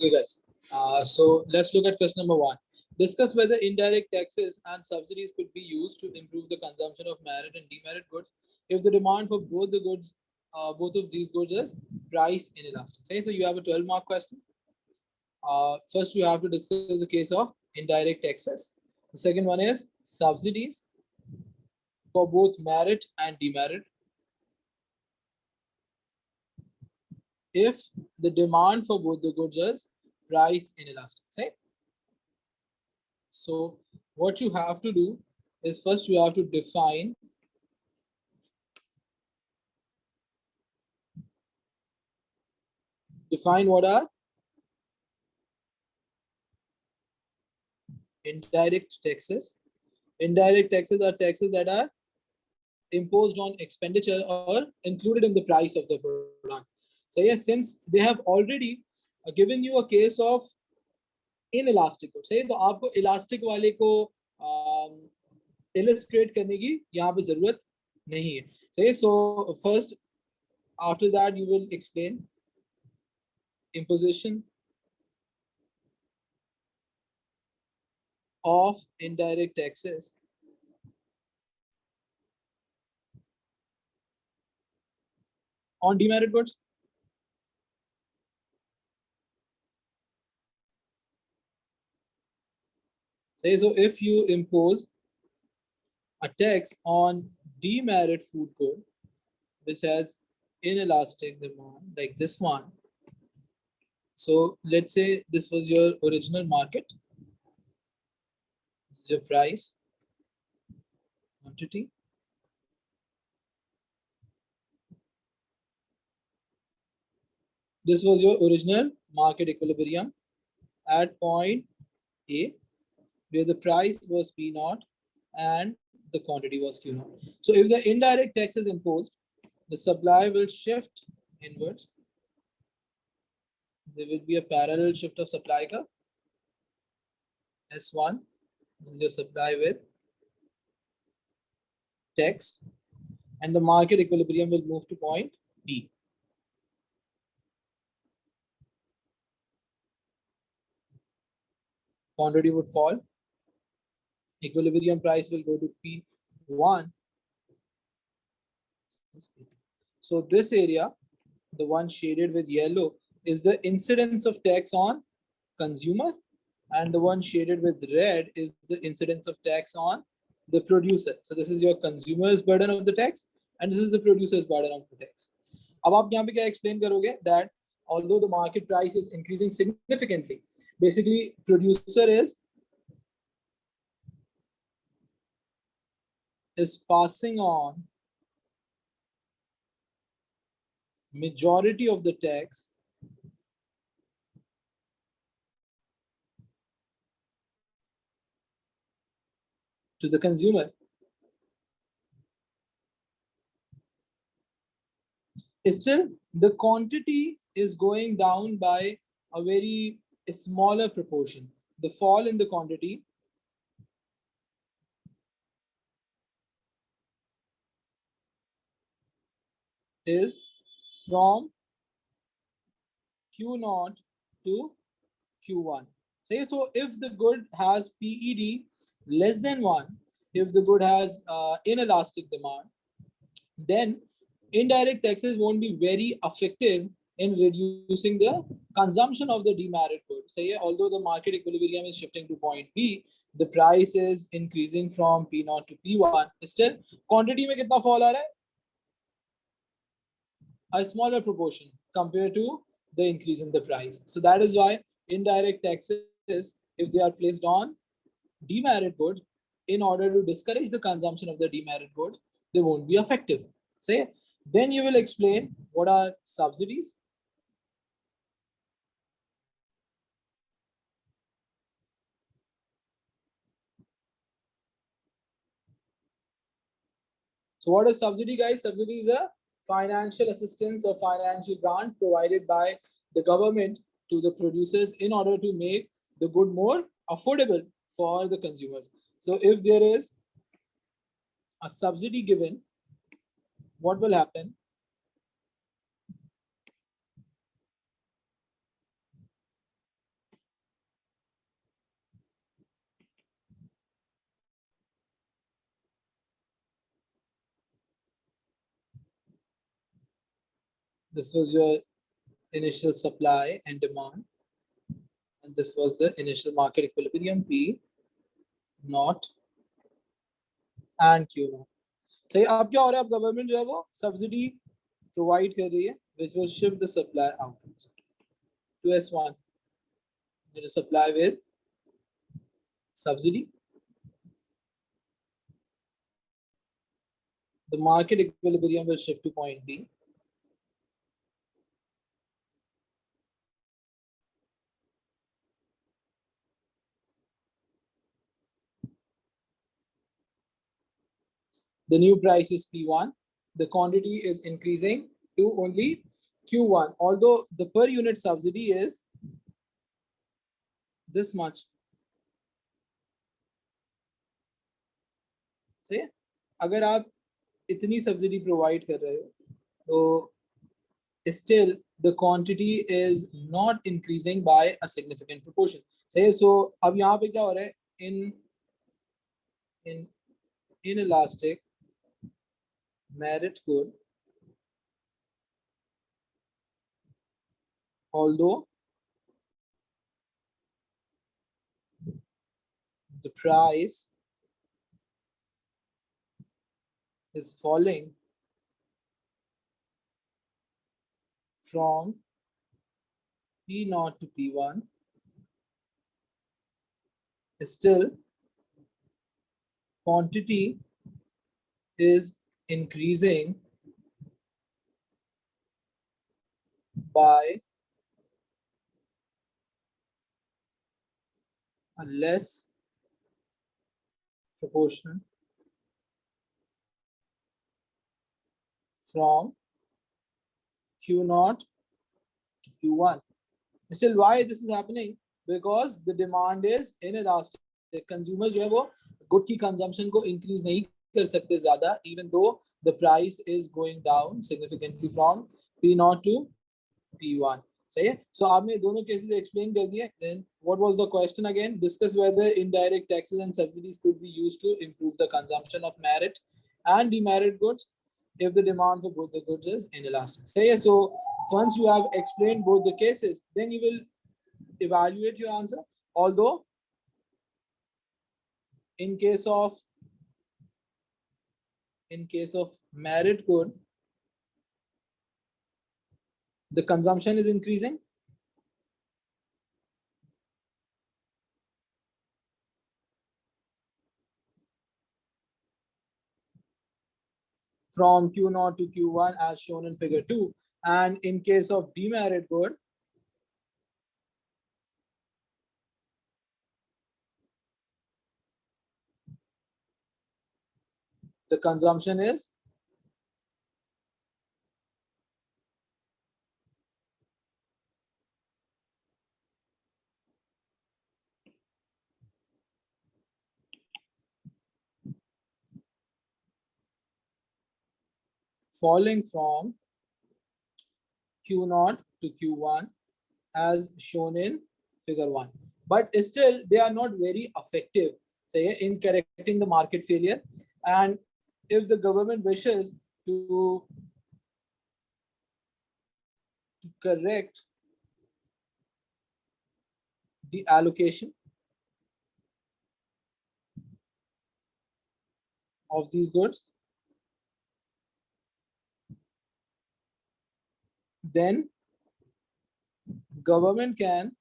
Okay, guys. So let's look at question number 1. Discuss whether indirect taxes and subsidies could be used to improve the consumption of merit and demerit goods if the demand for both of these goods is price inelastic. Okay, so you have a 12-mark question. First, you have to discuss the case of indirect taxes. The second one is subsidies for both merit and demerit. If the demand for both the goods is price inelastic. Say. So what you have to do is first you have to define what are indirect taxes. Indirect taxes are taxes that are imposed on expenditure or included in the price of the product. So yes, since they have already given you a case of inelastic goods, तो आपको elastic वाले को illustrate करने की यहाँ पे जरूरत नहीं है. So first, after that you will explain imposition of indirect taxes on demerit goods. So if you impose a tax on demerit food good which has inelastic demand like this one. So let's say this was your original market. This is your price, quantity. This was your original market equilibrium at point A, where the price was P0 and the quantity was Q0. So if the indirect tax is imposed, the supply will shift inwards. There will be a parallel shift of supply curve. S1, this is your supply with tax, and the market equilibrium will move to point B. Quantity would fall. Equilibrium price will go to P1. So this area, the one shaded with yellow, is the incidence of tax on consumer, and the one shaded with red is the incidence of tax on the producer. So this is your consumer's burden of the tax, and this is the producer's burden of the tax. अब आप यहाँ पे क्या explain करोगे that although the market price is increasing significantly, basically producer is passing on majority of the tax to the consumer. Still, the quantity is going down by a very smaller proportion. The fall in the quantity is from Q0 to Q1. So if the good has PED less than 1, if the good has inelastic demand, then indirect taxes won't be very effective in reducing the consumption of the demerit good. Although the market equilibrium is shifting to point B, the price is increasing from P0 to P1. Still, quantity में कितना fall आ रहा है? A smaller proportion compared to the increase in the price. So that is why indirect taxes, if they are placed on demerit goods, in order to discourage the consumption of the demerit goods, they won't be effective. Then you will explain what are subsidies. So what is subsidy, guys? Subsidy is a financial assistance or financial grant provided by the government to the producers in order to make the good more affordable for the consumers. So if there is a subsidy given, what will happen? This was your initial supply and demand, and this was the initial market equilibrium P naught and Q naught. सही, अब क्या हो रहा है, अब government जो है वो सब्सिडी प्रोवाइड कर रही है, which will shift the supply outwards to S1. It is supply with subsidy. The market equilibrium will shift to point B. The new price is P1. The quantity is increasing to only Q1, although the per unit subsidy is this much. See, अगर आप इतनी subsidy provide कर रहे हो तो still the quantity is not increasing by a significant proportion. Say, so अब यहाँ पे क्या हो रहा है, in inelastic merit good, although the price is falling from P0 to P1, still quantity is increasing by a less proportion from Q0 to Q1. Still, why this is happening? Because the demand is inelastic. Consumers जो है वो good की consumption को increase नहीं कर सकते ज़्यादा, even though the price is going down significantly from P0 to P1. सही है? So आपने दोनों cases explain कर दिए. Then what was the question again? Discuss whether indirect taxes and subsidies could be used to improve the consumption of merit and demerit goods if the demand for both the goods is inelastic. So once you have explained both the cases, then you will evaluate your answer. Although in case of merit good, the consumption is increasing. From Q0 to Q1 as shown in figure 2. And in case of demerit good, the consumption is falling from Q0 to Q1 as shown in figure 1. But still, they are not very effective, say, in correcting the market failure. And if the government wishes to correct the allocation of these goods, then government can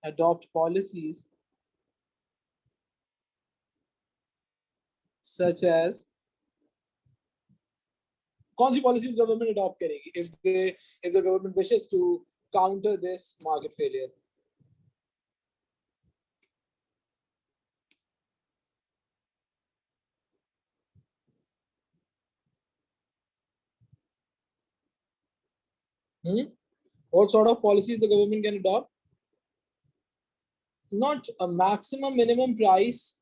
adopt policies such as, कौन सी policies government adopt करेगी if the government wishes to counter this market failure? What sort of policies the government can adopt? Not a maximum minimum price,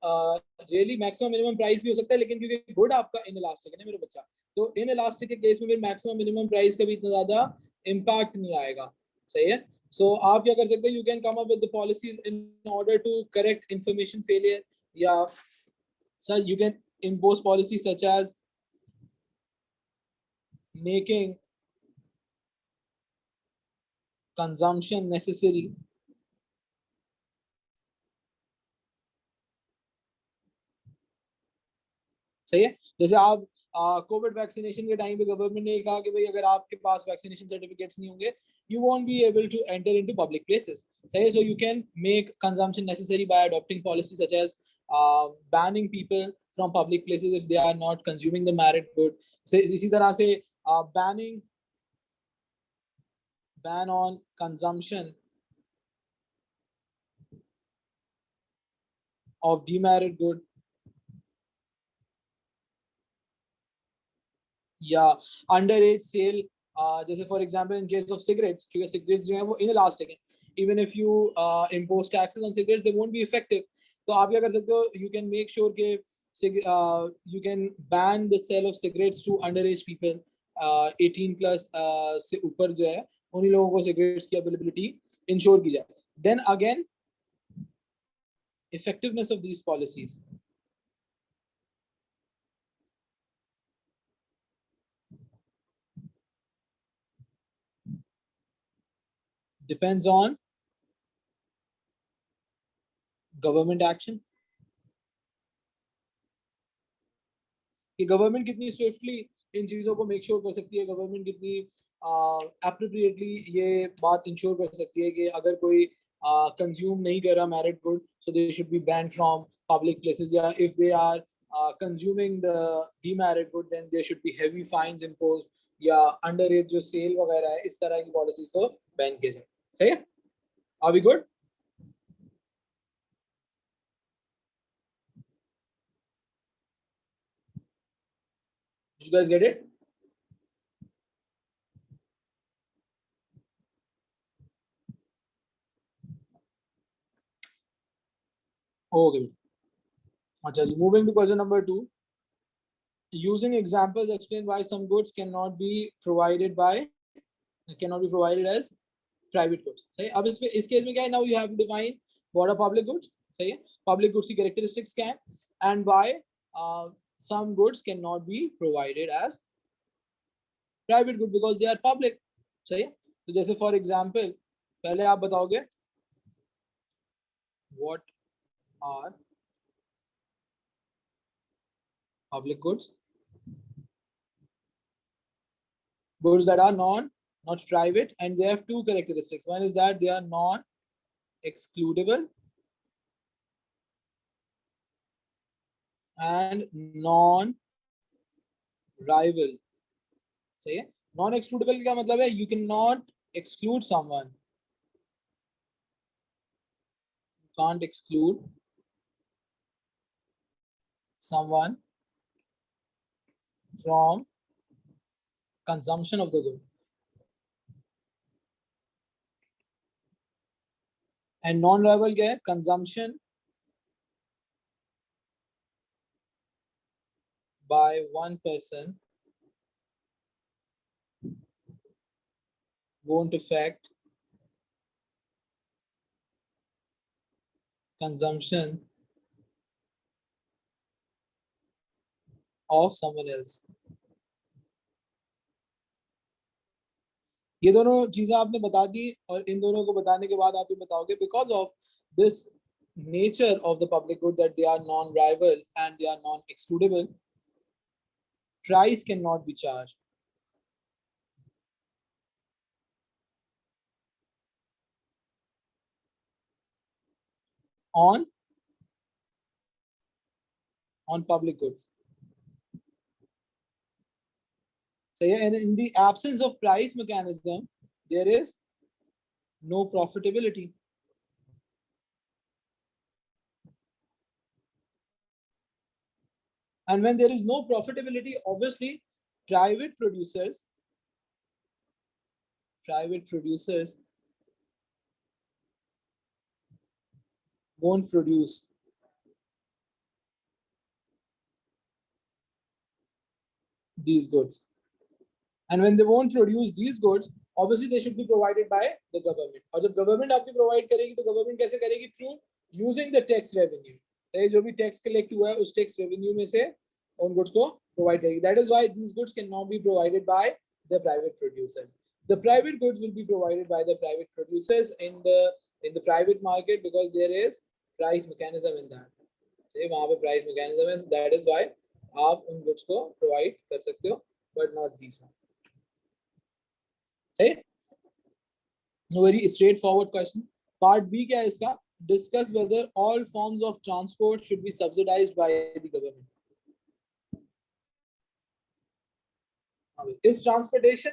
really maximum minimum price भी हो सकता है, लेकिन क्योंकि good आपका inelastic है ना मेरे बच्चा, तो inelastic के केस में भी maximum minimum price का भी इतना ज़्यादा impact नहीं आएगा. सही है? So आप क्या कर सकते हैं? You can come up with the policies in order to correct information failure. या sir, you can impose policies such as making consumption necessary सही है जैसे आप कोविड वैक्सीनेशन के टाइम पे गवर्नमेंट ने कहा कि भाई अगर आपके पास वैक्सीनेशन सर्टिफिकेट्स नहीं होंगे you won't be able to enter into public places सही so you can make consumption necessary by adopting policies such as banning people from public places if they are not consuming the merit good इसी तरह से ban on consumption of demerit good या under as cell जैसे for example in case of cigarettes क्योंकि cigarettes जो है वो inelastic है even if you impose taxes on cigarettes they won't be effective तो आप क्या कर सकते हो यू कैन मेक श्योर के you can ban the sale of cigarettes to underage people 18 plus से ऊपर जो है उन्हीं लोगों को सिगरेट्स की अवेलेबिलिटी इंश्योर की जाए then again effectiveness of these policies depends on government action कि गवर्नमेंट कितनी स्विफ्टली इन चीजों को मेक श्योर कर सकती है गवर्नमेंट कितनी एप्रोप्रिएटली ये बात इंश्योर कर सकती है कि अगर कोई कंज्यूम नहीं कर रहा merit good so they should be banned from public places या if they are consuming the demerit good then there should be heavy fines imposed या अंडर एज जो सेल वगैरह है इस तरह की पॉलिसीज को बैन किया जाए सही है are we good you guys get it okay अच्छा moving to question number 2 using examples explain why some goods cannot be provided as private goods सही अब इस केस में क्या है now you have to define what are public goods सही है public goods की characteristics क्या है and why some goods cannot be provided as private good because they are public सही है तो जैसे for example पहले आप बताओगे what are public goods that are not private and they have two characteristics one is that they are non excludable and non rival सही है non excludable का मतलब है you can not exclude someone can't exclude someone from consumption of the good and non rival क्या है consumption by one person won't affect consumption of someone else ये दोनों चीजें आपने बता दी और इन दोनों को बताने के बाद आप ये बताओगे because of this nature of the public good that they are non-rival and they are non-excludable price cannot be charged on public goods so yeah, and in the absence of price mechanism there is no profitability and when there is no profitability obviously private producers won't produce these goods and when they won't produce these goods obviously they should be provided by the government और जब government आपकी provide करेगी तो government कैसे करेगी through using the tax revenue तो जो भी tax collect हुआ है उस tax revenue में से उन गुड्स को प्रोवाइड करेगी. That is why these goods cannot be provided by the private producers. The private goods will be provided by the private producers in the private market because there is price mechanism in that. वहां पे price mechanism है. That is why आप उन goods को provide कर सकते हो but not these one. सही. Very straight forward question. Part B क्या है इसका? Discuss whether all forms of transport should be subsidised by the government. Is transportation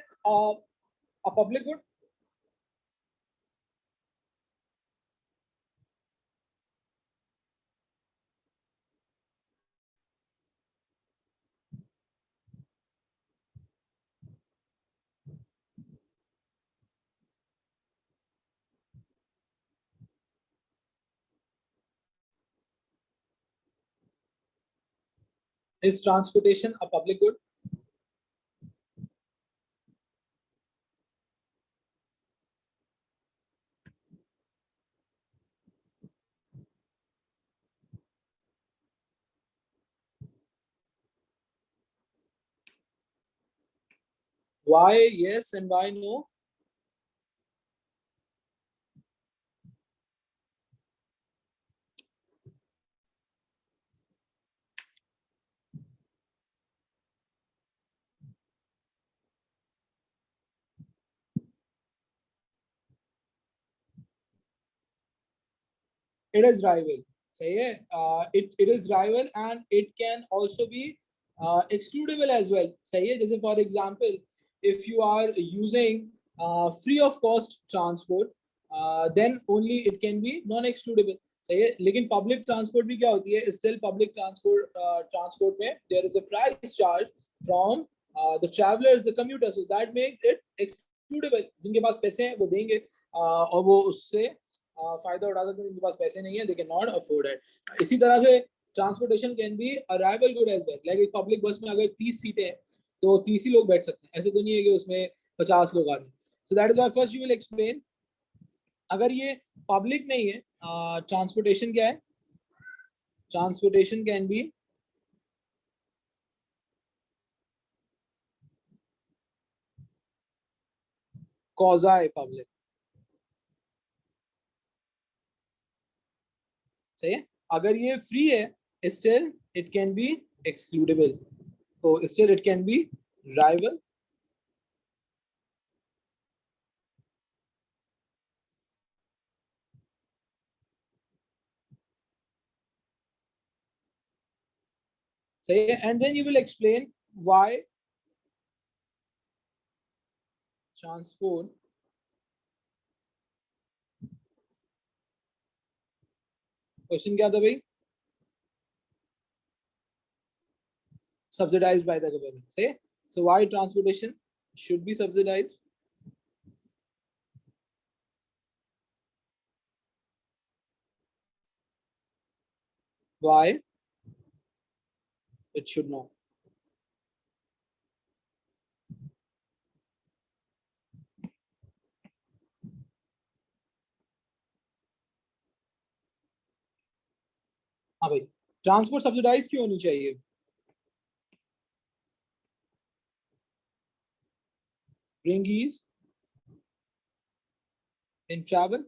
a public good? Is transportation a public good? Why yes and why no? It is rival. सही है. It is rival and it can also be excludable as well. सही है. जैसे for example, if you are using free of cost transport, then only it can be non-excludable. सही है. लेकिन public transport भी क्या होती है? Still public transport में there is a price charge from the travelers, the commuters. So that makes it excludable. जिनके पास पैसे हैं वो देंगे और वो उससे फायदा उठा सकते हैं. जिनके पास पैसे नहीं है they cannot afford it. इसी तरह से transportation can be a rival good as well. Like एक पब्लिक बस में अगर 30 सीटें हैं तो 30 ही लोग बैठ सकते हैं. ऐसे तो नहीं है कि उसमें 50 लोग आ रहे. So that is why first you will explain. अगर ये पब्लिक नहीं है, ट्रांसपोर्टेशन क्या है? Transportation can be quasi public. सही है. अगर ये फ्री है still it can be excludable. तो still it can be rival. सही है. And then you will explain why transport question क्या था भाई? subsidized by the government. Say, so why transportation should be subsidized? Why it should not? हाँ भाई, transport subsidise क्यों होनी चाहिए? Bring ease in travel.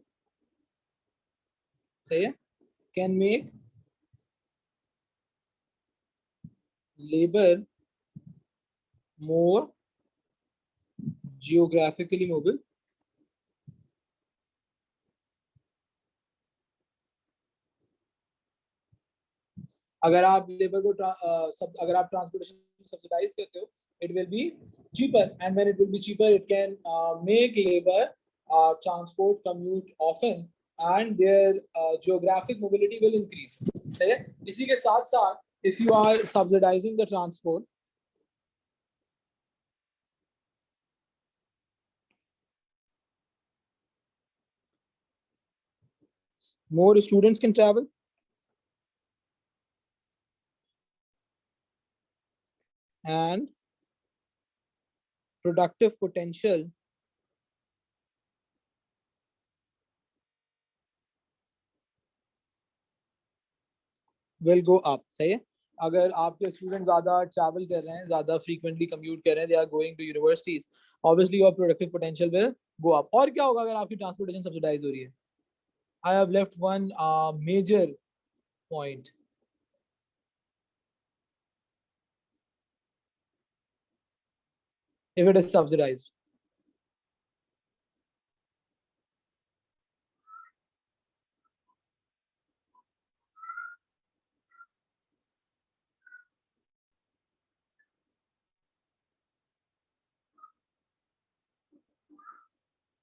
सही है. Can make labor more geographically mobile. अगर आप लेबर को अगर आप ट्रांसपोर्टेशन सब्सिडाइज करते हो, it will be cheaper, and when it will be cheaper, it can make labor transport commute often, and their geographic mobility will increase. सही है. इसी के साथ साथ if you are subsidizing the transport, more students can travel and productive potential will go up. सही है. अगर आपके स्टूडेंट ज्यादा ट्रैवल कर रहे हैं, ज्यादा फ्रीक्वेंटली कम्यूट कर रहे हैं, they are going to universities, obviously your productive potential will go up. और क्या होगा अगर आपकी ट्रांसपोर्टेशन सब्सिडाइज हो रही है? I have left one major point. If it is subsidized,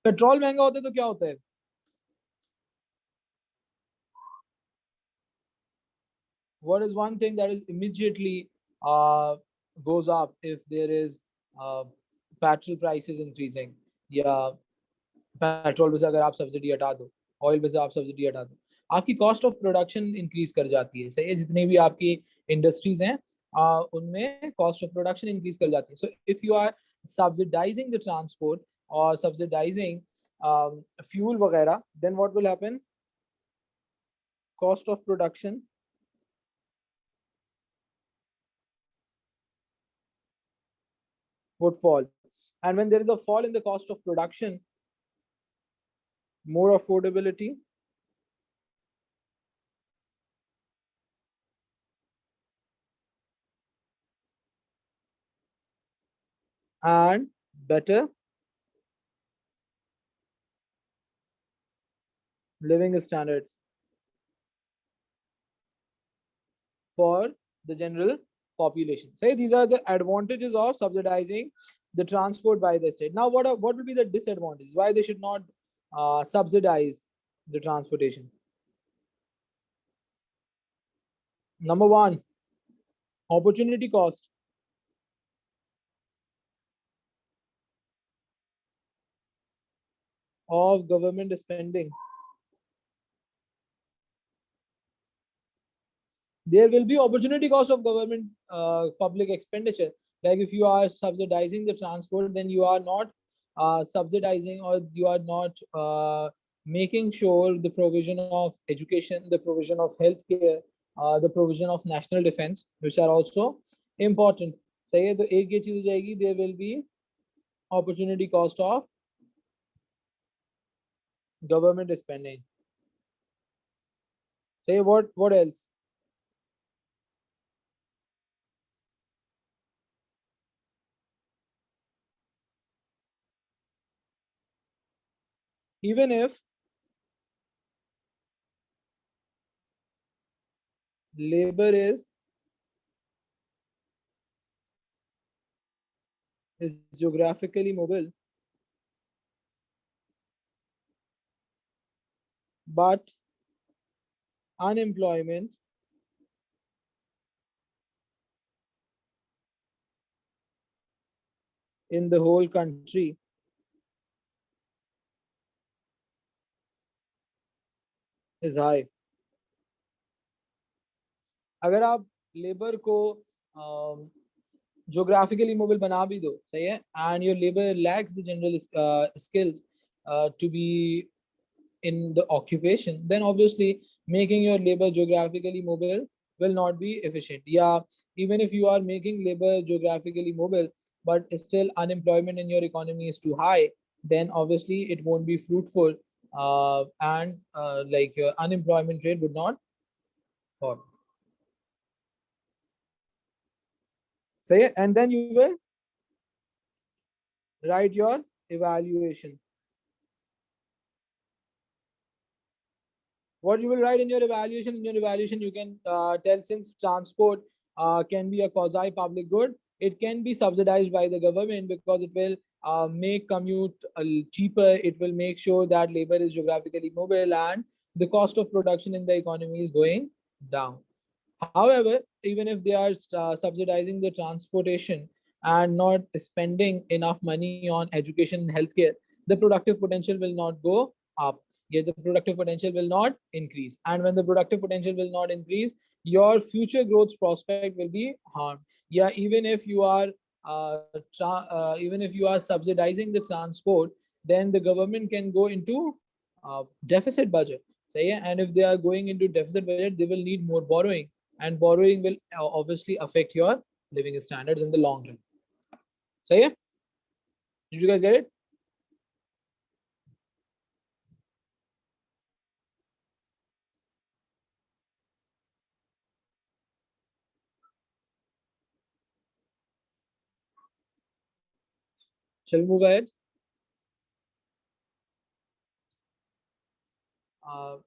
petrol महंगा होता है तो क्या होता है? What is one thing that is immediately goes up if there is uh, petrol prices increasing, या पेट्रोल पे से अगर आप सब्सिडी हटा दो, ऑयल पे से आप सब्सिडी हटा दो, आपकी कॉस्ट ऑफ प्रोडक्शन इंक्रीज कर जाती है. सही है, जितनी भी आपकी इंडस्ट्रीज हैं उनमें कॉस्ट ऑफ प्रोडक्शन इंक्रीज कर जाती है. So if you are subsidising the transport और सब्सिडाइजिंग फ्यूल वगैरह, then what will happen? Cost of production would fall. And when there is a fall in the cost of production, more affordability, and better living standards for the general population. Say these are the advantages of subsidizing the transport by the state. Now, what will be the disadvantages? Why they should not subsidize the transportation? Number one, opportunity cost. Of government spending. There will be opportunity cost of government public expenditure. Like if you are subsidizing the transport, then you are not subsidizing, or you are not making sure the provision of education, the provision of healthcare, the provision of national defense, which are also important. सही है, तो एक ये चीज हो जाएगी. There will be opportunity cost of government spending. Say what else? Even if labor is geographically mobile, but unemployment in the whole country is high. अगर आप लेबर को geographically mobile बना भी दो, सही है, and your labor lacks the general skills to be in the occupation, then obviously making your labor geographically mobile will not be efficient. Yeah, even if you are making labor geographically mobile, but still unemployment in your economy is too high, then obviously it won't be fruitful, and like your unemployment rate would not fall. Say, and then you will write your evaluation. What you will write in your evaluation? In your evaluation, you can tell, since transport can be a quasi public good, it can be subsidized by the government because it will make commute cheaper. It will make sure that labor is geographically mobile and the cost of production in the economy is going down. However, even if they are subsidizing the transportation and not spending enough money on education and healthcare, the productive potential will not go up. Yet the productive potential will not increase. And when the productive potential will not increase, your future growth prospect will be harmed. Yeah, even if you are subsidizing the transport, then the government can go into deficit budget. So yeah, and if they are going into deficit budget, they will need more borrowing. and borrowing will obviously affect your living standards in the long run. सही है? Did you guys get it? Shall we move ahead?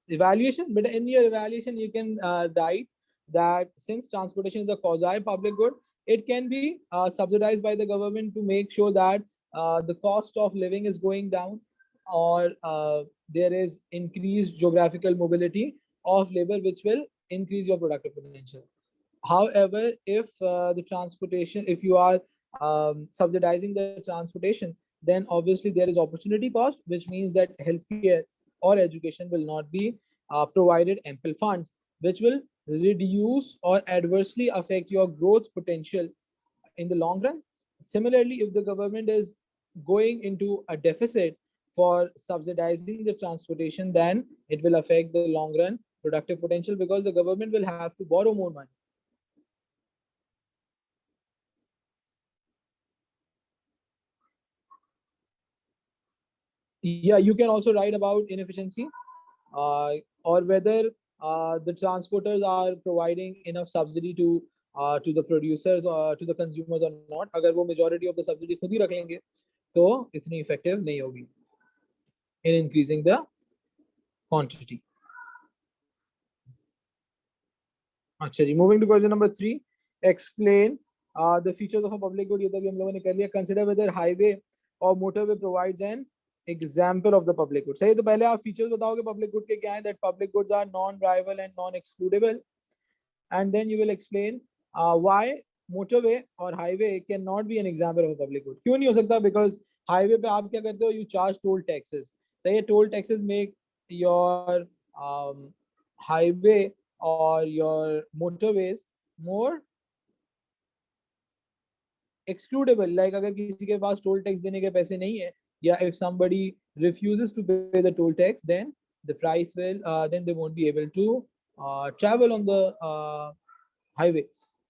Evaluation, but in your evaluation you can write that since transportation is a quasi public good, it can be subsidized by the government to make sure that the cost of living is going down, or there is increased geographical mobility of labor, which will increase your productive potential. However, if the transportation, if you are subsidizing the transportation, then obviously there is opportunity cost, which means that healthcare or education will not be provided ample funds, which will reduce or adversely affect your growth potential in the long run. Similarly, if the government is going into a deficit for subsidizing the transportation, then it will affect the long run productive potential, because the government will have to borrow more money. Yeah, you can also write about inefficiency, or whether the transporters are providing enough subsidy to the producers or to the consumers or not. अगर वो majority of the subsidy खुद ही रख लेंगे तो इतनी effective नहीं होगी in increasing the quantity. अच्छा जी, moving to question number 3, explain the features of a public good. ये तो अभी हम लोगों ने कर लिया. Consider whether highway or motorway provides an example of the public good. सही, तो पहले आप features बताओगे public good के क्या हैं. That public goods are non-rival and non-excludable, and then you will explain why motorway or highway cannot be an example of a public good. क्यों नहीं हो सकता? Because highway पे आप क्या करते हो? You charge toll taxes. सही, toll taxes make your highway or your motorways more excludable. Like अगर किसी के पास toll tax देने के पैसे नहीं है, या if somebody refuses to pay the toll tax, then the price will then they won't be able to travel on the highway.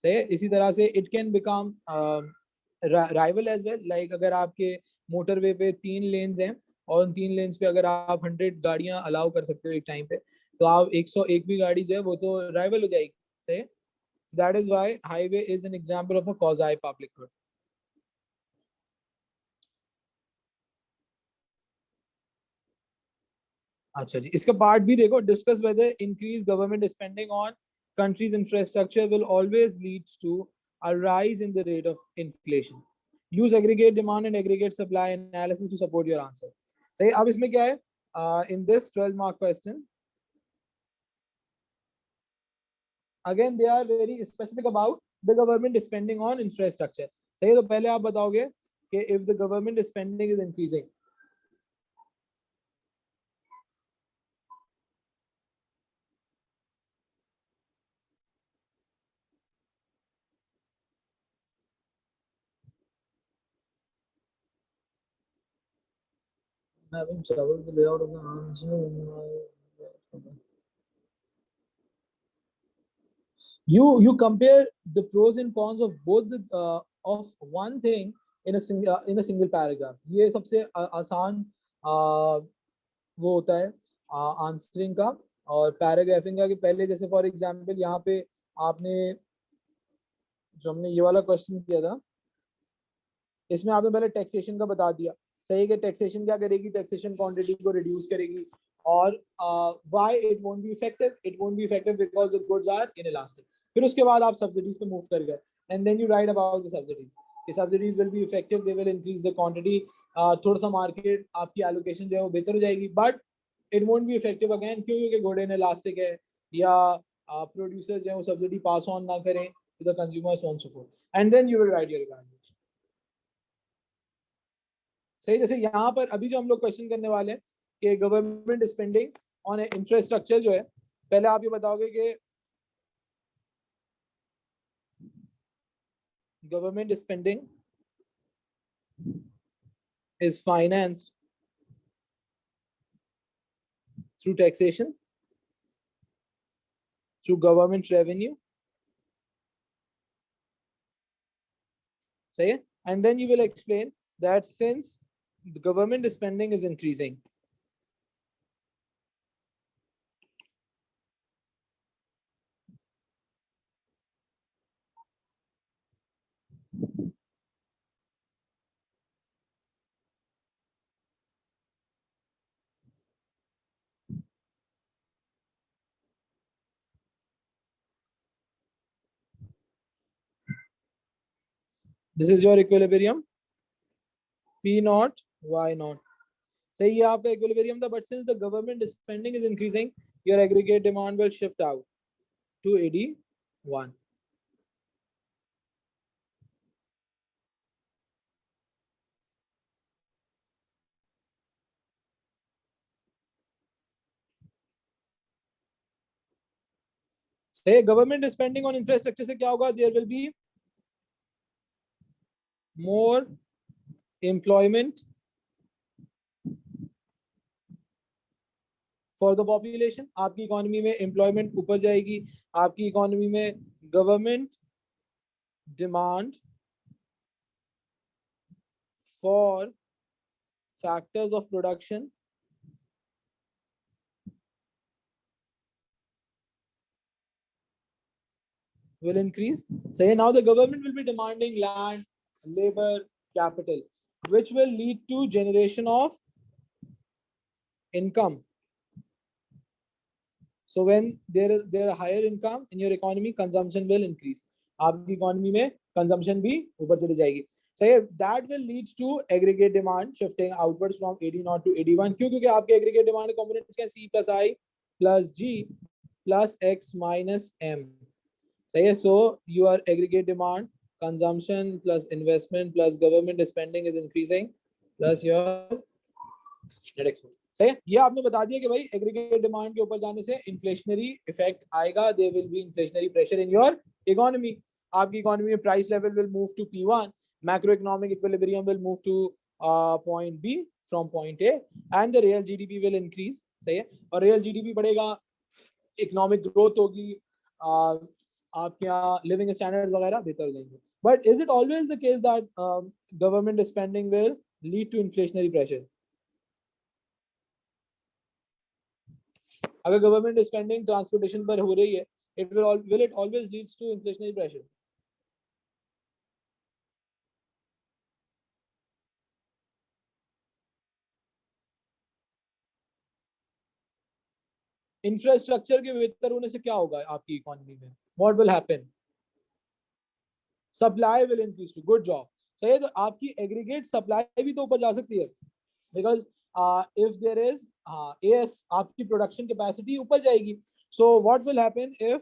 सही है. इसी तरह से it can become rival as well. Like अगर आपके motorway पे 3 lanes हैं और उन 3 lanes पे अगर आप 100 गाड़ियां allow कर सकते हो एक टाइम पे, तो आप 101 भी गाड़ी जो है वो तो rival हो जाएगी. सही है. That is why highway is an example of a quasi public good. अच्छा जी, इसका पार्ट भी देखो. Discuss whether increase government spending on countries infrastructure will always leads to a rise in the rate of inflation. Use aggregate demand and aggregate supply analysis to support your answer. सही. अब इसमें क्या है? In this 12 mark question, again they are very specific about the government spending on infrastructure. सही. तो पहले आप बताओगे कि if the government spending is increasing, having trouble with the layout of the answer. You compare the pros and cons of both the of one thing in a single paragraph. ये सबसे आसान वो होता है आंसरिंग का और paragraphing का. कि पहले जैसे फॉर एग्जांपल यहाँ पे आपने जो हमने ये वाला क्वेश्चन किया था, इसमें आपने पहले टैक्सेशन का बता दिया. सही है कि टैक्सेशन क्या करेगी? टैक्सेशन क्वांटिटी को रिड्यूस करेगी. और why it won't be effective? It won't be effective because the goods are inelastic. फिर उसके बाद आप सब्सिडीज पे मूव कर गए, and then you write about the subsidies. कि subsidies will be effective, they will increase the quantity. थोड़ा सा मार्केट आपकी एलोकेशन जो है वो बेहतर हो जाएगी, but it won't be effective again. क्यों? क्योंकि गुड इनइलास्टिक है, या प्रोड्यूसर जो है वो सब्सिडी पास ऑन ना करें to the consumer, so on so forth. And then you will write your evaluation. सही. जैसे यहाँ पर अभी जो हम लोग क्वेश्चन करने वाले हैं कि गवर्नमेंट स्पेंडिंग ऑन इंफ्रास्ट्रक्चर जो है, पहले आप ये बताओगे कि government spending is financed through taxation, through government revenue, सही है. And then you will explain that since the government spending is increasing, this is your equilibrium. P naught, Y naught. सही है आपका equilibrium था, but since the government spending is increasing, your aggregate demand will shift out to AD1. Say government spending on infrastructure से क्या होगा? There will be more employment for the population. आपकी economy में employment ऊपर जाएगी. आपकी economy में government demand for factors of production will increase. Say now the government will be demanding land, labor, capital, which will lead to generation of income. So when there are higher income in your economy, consumption will increase. आपकी economy में consumption भी ऊपर चली जाएगी. सही है. That will leads to aggregate demand shifting outwards from AD0 to AD1. क्यों? क्योंकि आपके एग्रीगेट डिमांड कंपोनेंट्स क्या? C plus I plus G plus X minus M. सही है. So your aggregate demand, consumption plus investment plus government spending is increasing plus your net export. सही है. ये आपने बता दिया कि भाई एग्रीगेट डिमांड के ऊपर जाने से इन्फ्लेशनरी इफेक्ट आएगा. There will be inflationary pressure in your economy. आपकी इकोनॉमी में price level will move to P1, macro economic equilibrium will move to point B from point A and the real GDP will increase. सही है. और real GDP बढ़ेगा, economic growth होगी, आपके यहाँ living standard वगैरह बेहतर हो जाएंगे. But is it always the case that government spending will lead to inflationary pressure? अगर गवर्नमेंट स्पेंडिंग ट्रांसपोर्टेशन पर हो रही है, will it always leads to inflationary pressure? Infrastructure के बेहतर होने से क्या होगा आपकी इकोनॉमी में? What will happen? Supply will increase too. Good job. सही है. तो आपकी एग्रीगेट सप्लाई भी तो ऊपर जा सकती है, because if there is AS, आपकी प्रोडक्शन कैपेसिटी ऊपर जाएगी. So what will happen if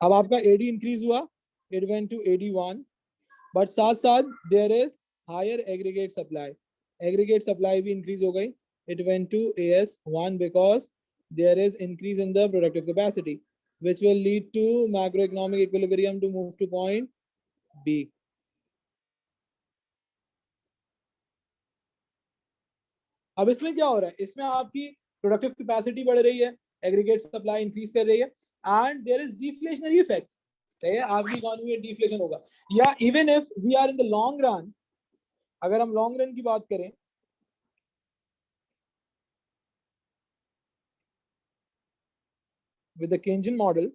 अब आपका AD इंक्रीज हुआ, it went to AD1, but साथ साथ there is higher aggregate supply. Aggregate supply भी इंक्रीज हो गई. It went to AS1 because there is increase in the productive capacity which will lead to macroeconomic equilibrium to move to point B. अब इसमें क्या हो रहा है? इसमें आपकी प्रोडक्टिव कैपेसिटी बढ़ रही है, एग्रीगेट सप्लाई इंक्रीज कर रही है and there is deflationary effect. सही है. आपकी इकोनॉमी में डिफ्लेशन होगा. या even if we are in the long run, अगर हम लॉन्ग रन की बात करें, with the Keynesian model,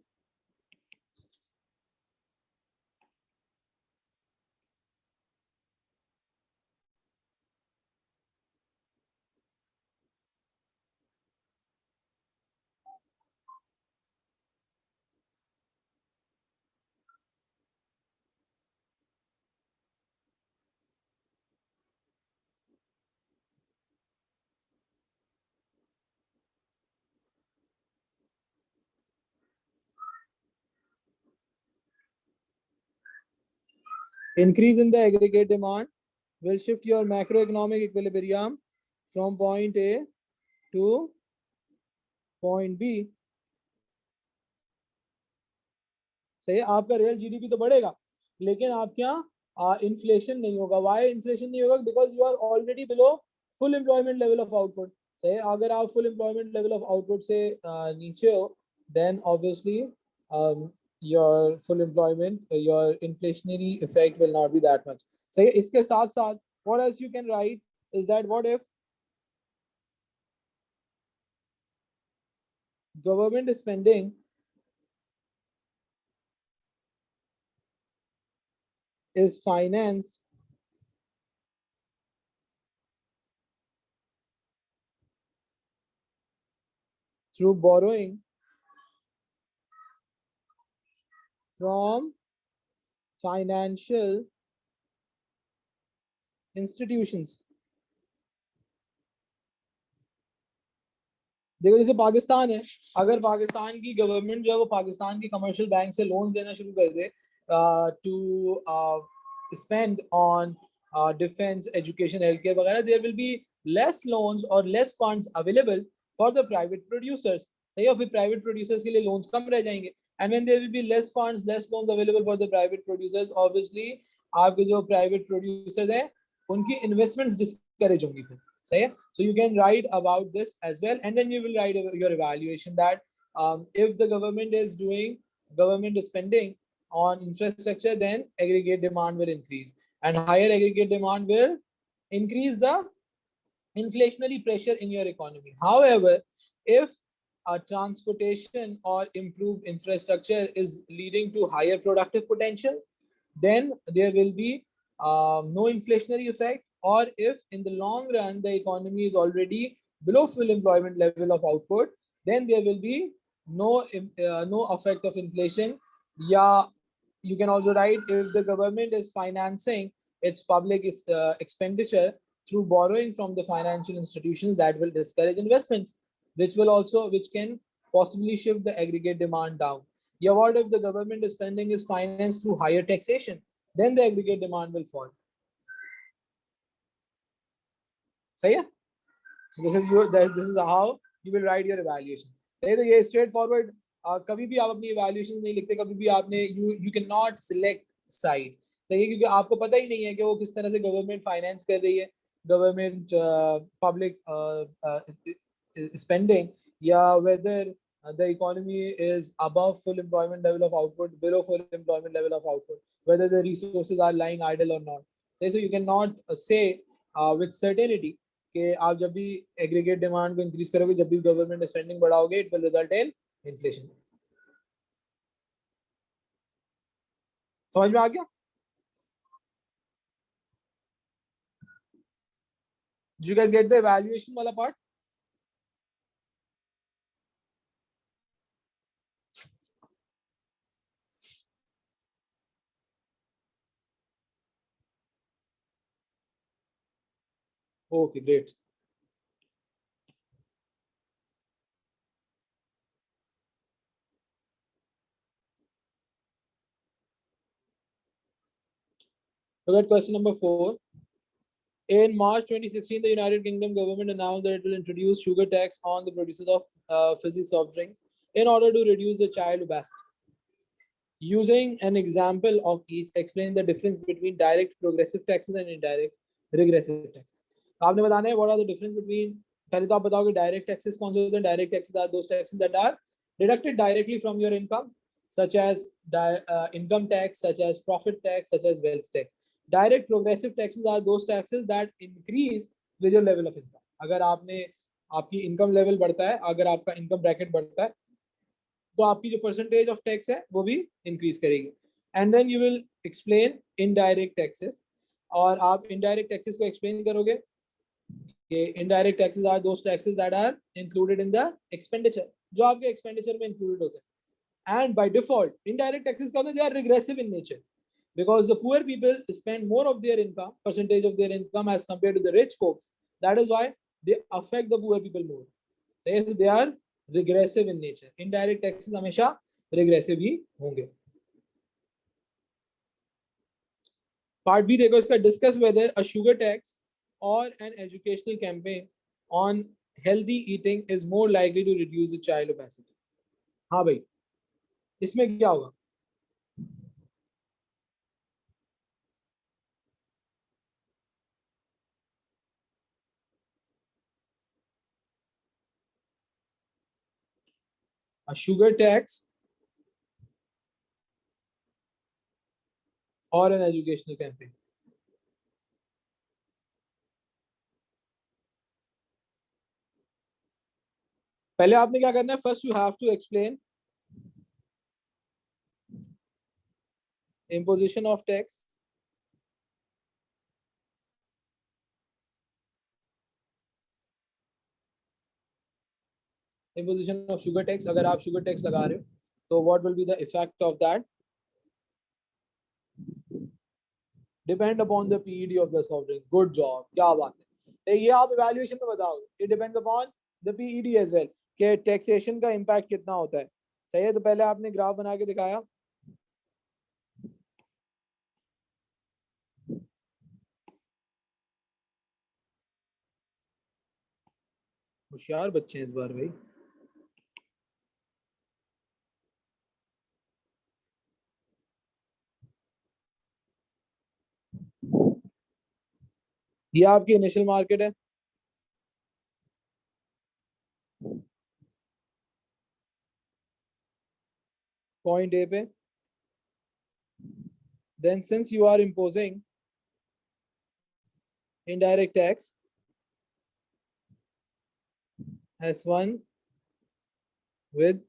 Increase in the aggregate demand will shift your macroeconomic equilibrium from point A to point B. सही है, आपका रियल जीडीपी तो बढ़ेगा लेकिन आपके यहाँ इन्फ्लेशन नहीं होगा. वाई इन्फ्लेशन नहीं होगा? Because you are already below full employment level of output. सही है, अगर आप full employment level of output से नीचे हो then obviously your full employment, your inflationary effect will not be that much. So इसके साथ साथ what else you can write is that what if government spending is financed through borrowing from financial institutions. देखो जैसे पाकिस्तान है, अगर पाकिस्तान की government जो है वो पाकिस्तान की कमर्शियल बैंक से लोन देना शुरू कर दे to spend on defence, education, health care वगैरह, there will be less loans और less funds available for the private producers. सही है, फिर प्राइवेट प्रोड्यूसर्स के लिए लोन्स कम रह जाएंगे. And when there will be less funds, less loans available for the private producers, obviously आपके जो प्राइवेट प्रोड्यूसर्स हैं उनकी इन्वेस्टमेंट्स डिस्करेज होंगी फिर. Say, so you can write about this as well, and then you will write your evaluation that if the government is doing government spending on infrastructure, then aggregate demand will increase, and higher aggregate demand will increase the inflationary pressure in your economy. However, if a transportation or improved infrastructure is leading to higher productive potential, then there will be no inflationary effect. Or if in the long run the economy is already below full employment level of output, then there will be no effect of inflation. Yeah, you can also write if the government is financing its public expenditure through borrowing from the financial institutions, that will discourage investments, which can possibly shift the aggregate demand down. Yeah, what if the government spending is financed through higher taxation? Then the aggregate demand will fall. सही है? So this is how you will write your evaluation. तो ये straight forward. कभी भी आप अपनी evaluation नहीं लिखते, कभी भी आपने you cannot select side. सही है, क्योंकि आपको पता ही नहीं है कि वो किस तरह से गवर्नमेंट फाइनेंस कर रही है, गवर्नमेंट पब्लिक स्पेंडिंग, या whether the economy is above full employment level of output, below full employment level of output, whether the resources are lying idle or not. So you cannot say with certainty कि आप जब भी aggregate demand को increase करोगे, जब भी government spending बढ़ाओगे, it will result in inflation. समझ में आ गया? Did you guys get the evaluation वाला part? Okay, great. Look at question number 4. In March 2016, the United Kingdom government announced that it will introduce sugar tax on the producers of fizzy soft drinks in order to reduce the child obesity. Using an example of each, explain the difference between direct progressive taxes and indirect regressive taxes. आपने बताना है what are the difference between, पहले तो आप बताओगे direct taxes कौन से होते हैं. Direct taxes are those taxes that are deducted directly from your income, such as income tax, such as profit tax, such as wealth tax. Direct progressive taxes are those taxes that increase with your level of income. अगर आपकी income level बढ़ता है, अगर आपका income bracket बढ़ता है, तो आपकी जो परसेंटेज ऑफ टैक्स है वो भी इंक्रीज करेगी. And then you will explain indirect taxes, और आप इनडायरेक्ट टैक्सेस को एक्सप्लेन करोगे कि indirect taxes are those taxes that are included in the expenditure, जो आपके एक्सपेंडिचर में इंक्लूडेड होते हैं. And by default indirect taxes का होता है they are regressive in nature, because the poor people spend more of their income, percentage of their income, as compared to the rich folks. That is why they affect the poor people more. So yes, they are regressive in nature. Indirect taxes हमेशा regressive ही होंगे. Part B देखो इसका, discuss whether a sugar tax और an educational campaign on healthy eating is more likely to reduce the child obesity. हाँ भाई, इसमें क्या होगा? अ शुगर टैक्स और एन एजुकेशनल कैंपेन। पहले आपने क्या करना है, first you have to explain imposition of tax, imposition of sugar tax। अगर आप sugar tax लगा रहे हो तो what will be the effect of that? Depend upon the PED of the soft drink। Good job, क्या बात है। तो ये आप evaluation में बताओगे। It depends upon the PED as well कि taxation का impact कितना होता है। सही है, तो पहले आपने ग्राफ बना के दिखाया। होशियार बच्चे हैं इस बार भाई। ये आपकी इनिशियल मार्केट है। पॉइंट ए पे, then since you are imposing indirect tax S1 with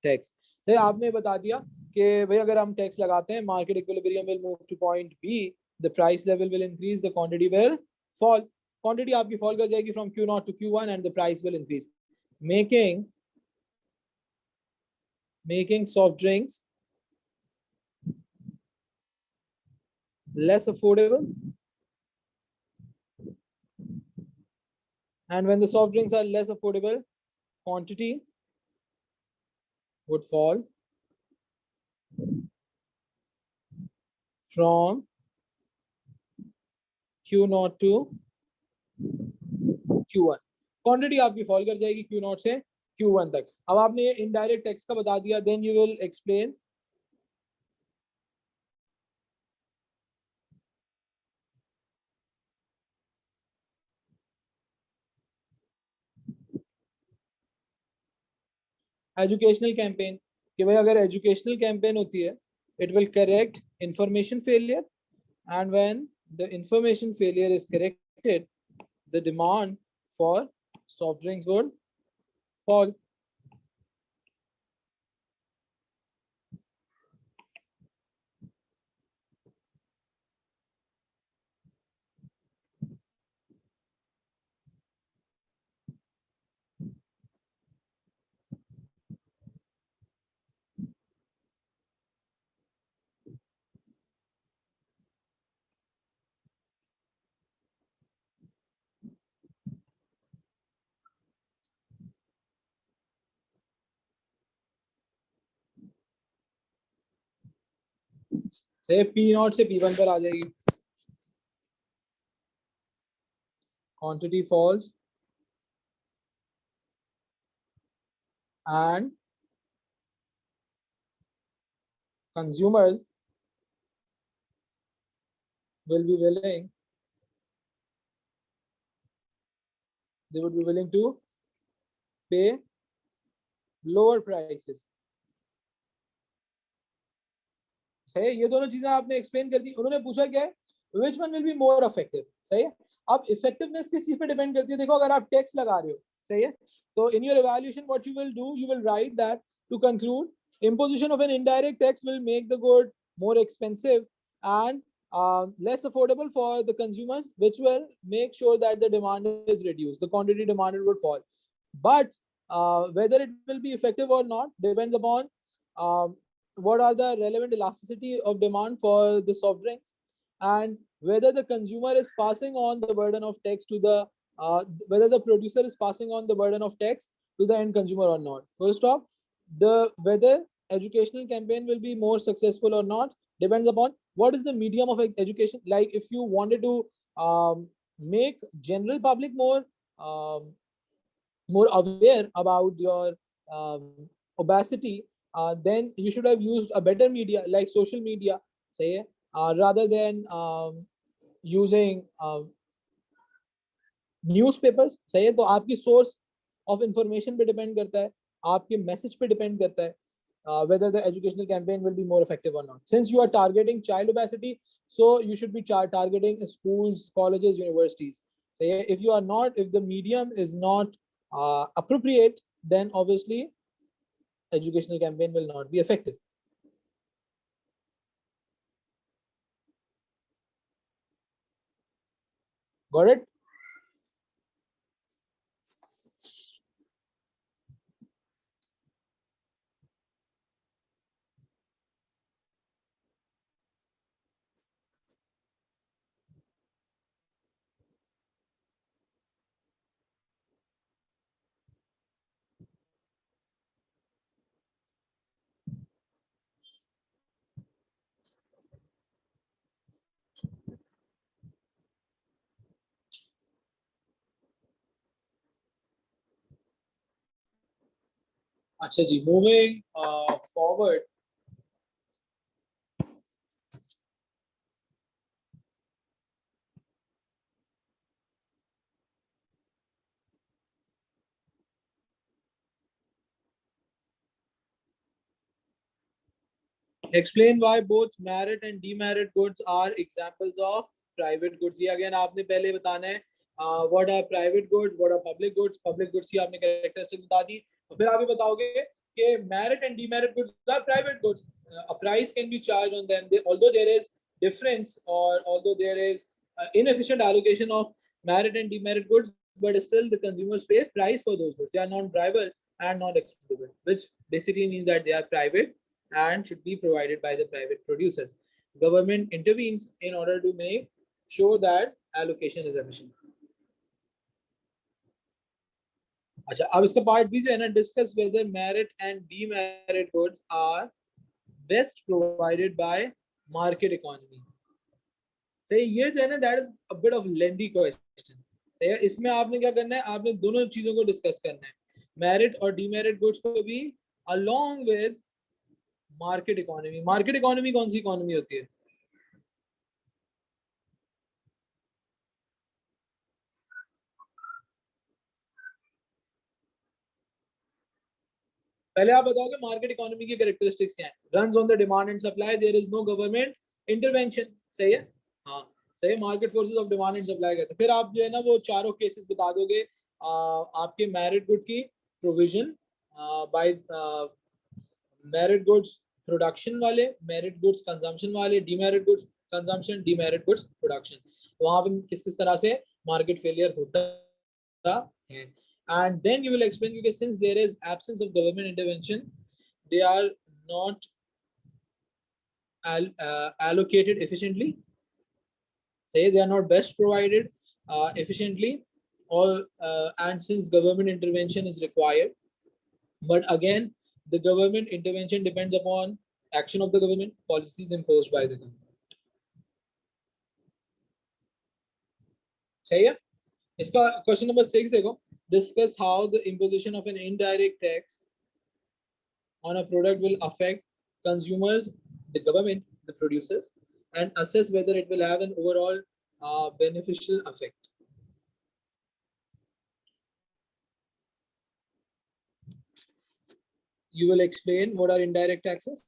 tax. सही, आपने बता दिया कि भाई अगर हम टैक्स लगाते हैं market equilibrium will move to point B, the price level will increase, the quantity will fall. Quantity आपकी फॉल कर जाएगी from Q0 to Q1 and the price will increase, making soft drinks less affordable, and when the soft drinks are less affordable, quantity would fall from Q0 to Q1। Quantity आपकी fall कर जाएगी Q0 से Q1 तक। अब आपने ये indirect tax का बता दिया, then you will explain educational campaign कि भाई अगर एजुकेशनल कैंपेन होती है it will correct information failure, and when the information failure is corrected the demand for soft drinks would fall. से P0 से P1 पर आ जाएगी, quantity falls and consumers will be willing, they would be willing to pay lower prices। सही है, ये दोनों चीजें आपने एक्सप्लेन कर दी। उन्होंने पूछा क्या है, which one will be more effective. सही है, अब इफेक्टिवनेस किस चीज पे डिपेंड करती है? देखो अगर आप टैक्स लगा रहे हो, सही है, तो in your evaluation what you will do, you will write that to conclude imposition of an indirect tax will make the good more expensive and less affordable for the consumers, which will make sure that the demand is reduced, the quantity demanded would fall. But whether it will be effective or not depends upon what are the relevant elasticity of demand for the soft drinks, and whether the consumer is passing on the burden of tax to the whether the producer is passing on the burden of tax to the end consumer or not. Full stop. The whether educational campaign will be more successful or not depends upon what is the medium of education. Like if you wanted to make general public um, more aware about your obesity, then you should have used a better media like social media, say, rather than using newspapers, सही है, तो आपकी source of information पे depend करता है, आपके message पे depend करता है, whether the educational campaign will be more effective or not. Since you are targeting child obesity, so you should be targeting schools, colleges, universities. So yeah, if you are not, if the medium is not appropriate, then obviously educational campaign will not be effective. Got it? अच्छा जी, moving forward. Explain why both merit and demerit goods are examples of private goods. ये again आपने पहले बताना है what are private goods, what are public goods. Public goods की आपने characteristics बता दी, और फिर आप ये बताओगे कि merit and demerit goods are private goods. A price can be charged on them. Although there is difference, or although there is inefficient allocation of merit and demerit goods, but still the consumers pay price for those goods. They are non-bribable and not excludable, which basically means that they are private and should be provided by the private producers. Government intervenes in order to make sure that allocation is efficient. अच्छा, अब इसका part B जो है ना, discuss whether merit and demerit goods are best provided by market economy. सही, ये जो है ना, that is a bit of lengthy question. इसमें आपने क्या करना है, आपने दोनों चीजों को डिस्कस करना है, मेरिट और डीमेरिट गुड्स को भी, along with market economy. Market economy कौन सी इकोनॉमी होती है? पहले आप बताओ कि मार्केट इकोनॉमी की कैरेक्टरिस्टिक्स क्या है. Runs on the demand and supply, there is no government intervention. सही है, हाँ सही है. Market forces of demand and supply कहते हैं. फिर आप जो है ना वो चारों केसेस बता दोगे आपके मेरिट गुड की provision by merit goods production वाले, मेरिट गुड्स कंजम्पशन वाले, demerit goods consumption, demerit goods production. वहां पे किस किस तरह से मार्केट फेलियर होता है. And then you will explain, because since there is absence of government intervention, they are not allocated efficiently. Say they are not best provided efficiently, or and since government intervention is required, but again the government intervention depends upon action of the government, policies imposed by the government. सही है. इसका question number 6 देखो. Discuss how the imposition of an indirect tax on a product will affect consumers, the government, the producers, and assess whether it will have an overall beneficial effect. You will explain what are indirect taxes.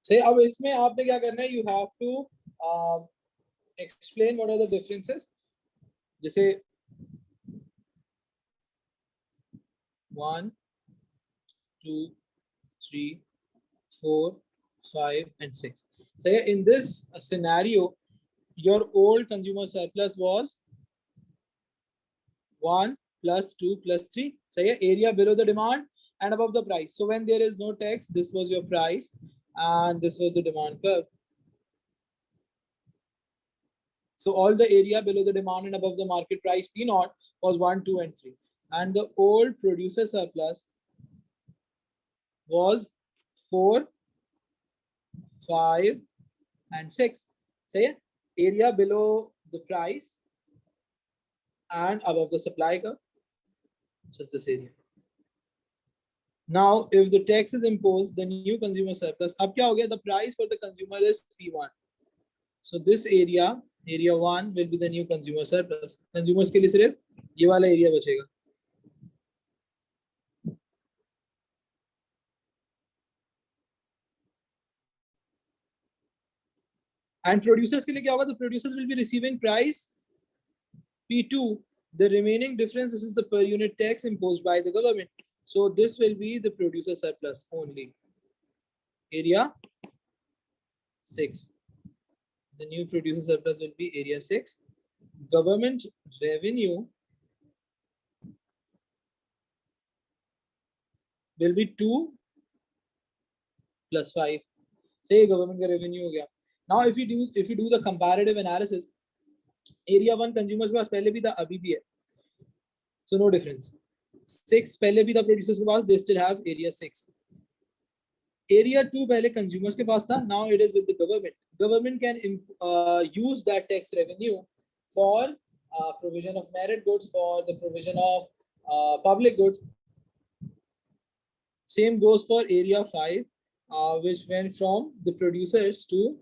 सही, अब इसमें आपने क्या करना है, you have to explain what are the differences. जैसे 1 2 3 4 5 and 6. So yeah, in this scenario your old consumer surplus was 1 plus 2 plus 3. So yeah, area below the demand and above the price. So when there is no tax, this was your price and this was the demand curve. So all the area below the demand and above the market price P naught was 1, 2 and 3. And the old producer surplus was 4, 5 and 6. So yeah, area below the price and above the supply curve, just this area. Now, if the tax is imposed, the new consumer surplus, अब क्या हो गया? The price for the consumer is P1. So this area 1 will be the new consumer surplus. Consumers के लिए सिर्फ ये वाला area बचेगा. And producers के लिए क्या होगा? The producers will be receiving price P2. The remaining difference, this is the per unit tax imposed by the government. So this will be the producer surplus only. Area 6. The new producer surplus will be area 6. Government revenue will be 2 plus 5. Say government का revenue हो गया. Now if you do the comparative analysis, area 1 consumers के पास पहले भी था, अभी भी है. So no difference. 6 पहले भी था producers के पास, they still have area 6. Area 2 पहले consumers के पास था, now it is with the government. Government can use that tax revenue for provision of merit goods, for the provision of public goods. Same goes for area 5, which went from the producers to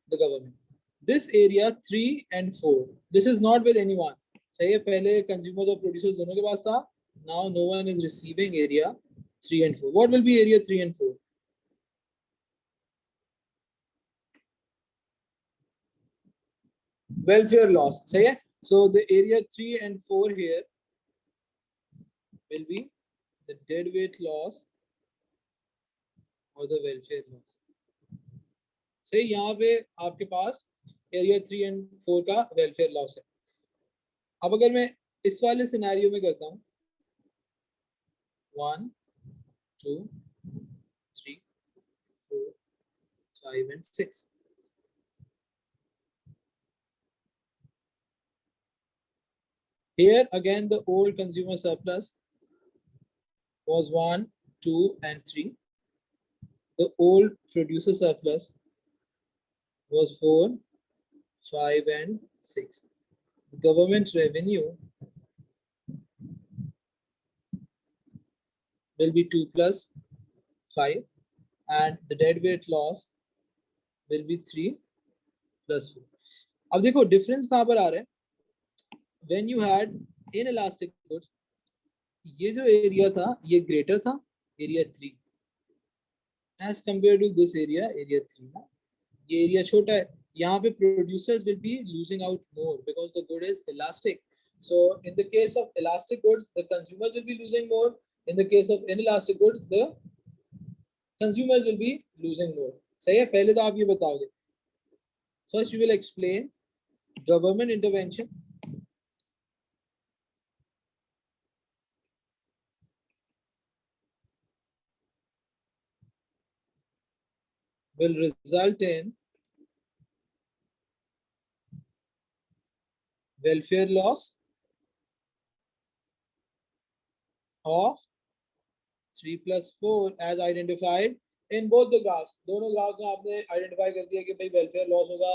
the government. This area 3 and 4, this is not with anyone. चाहिए पहले consumers और producers दोनों के पास था. Now no one is receiving area 3 and 4. What will be area 3 and 4? Welfare loss. सही है. So the area 3 and 4 here will be the deadweight loss or the welfare loss. सही, यहाँ पे आपके पास एरिया 3 and 4 का वेलफेयर लॉस है. अब अगर मैं इस वाले सिनेरियो में करता हूँ 1 2 3 4 5 and 6. Here again the old consumer surplus was 1 2 and 3. The old producer surplus was 4 5 and 6. The government revenue will be 2 plus 5 and the deadweight loss will be 3 plus 4. अब देखो डिफरेंस कहाँ पर आ रहा है. When you had inelastic goods, ये जो area था ये ग्रेटर था, area 3, as compared to this area, area 3 ना, ये एरिया छोटा है. यहाँ पे producers will be losing out more because the good is elastic. So in the case of elastic goods, the consumers will be losing more. In the case of inelastic goods, the consumers will be losing more. सही है. पहले तो आप ये बताओगे. First you will explain government intervention. Will result in welfare loss of 3 plus 4 as identified in both the graphs. दोनों graph में आपने आइडेंटिफाई कर दिया कि भाई वेलफेयर लॉस होगा,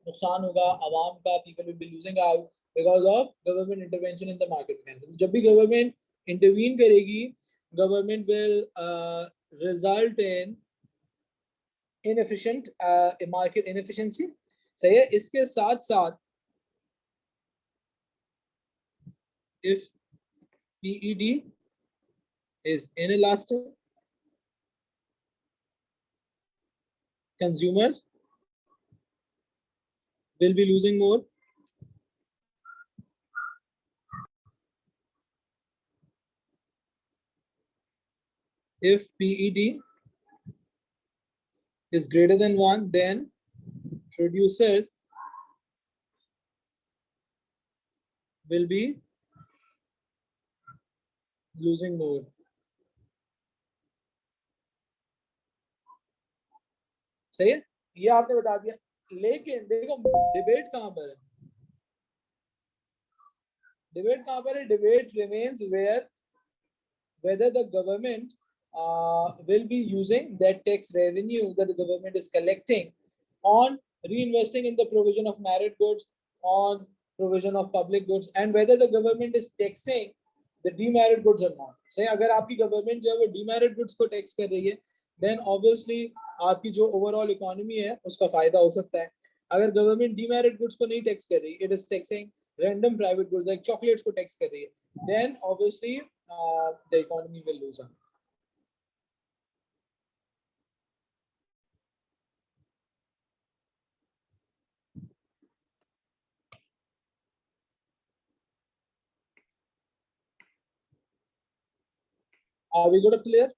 नुकसान होगा आवाम का, people will be losing out because of government intervention in the market mechanism. जब भी गवर्नमेंट इंटरवीन करेगी, government will result in inefficient market inefficiency. सही है. इसके साथ साथ if PED is inelastic, consumers will be losing more. If PED is greater than 1, then producers will be losing more. सही है, ये आपने बता दिया, लेकिन देखो डिबेट कहां पर है, डिबेट कहां पर है, debate remains where whether the government will be using that tax revenue that the government is collecting on reinvesting in the provision of merit goods, on provision of public goods, and whether the government is taxing the demerit goods or not. Say अगर आपकी government जो है वो demerit goods को tax कर रही है, then obviously आपकी जो overall economy है उसका फायदा हो सकता है. अगर government demerit goods को नहीं tax कर रही, it is taxing random private goods like chocolates को tax कर रही है, then obviously the economy will lose out. Are we got it clear?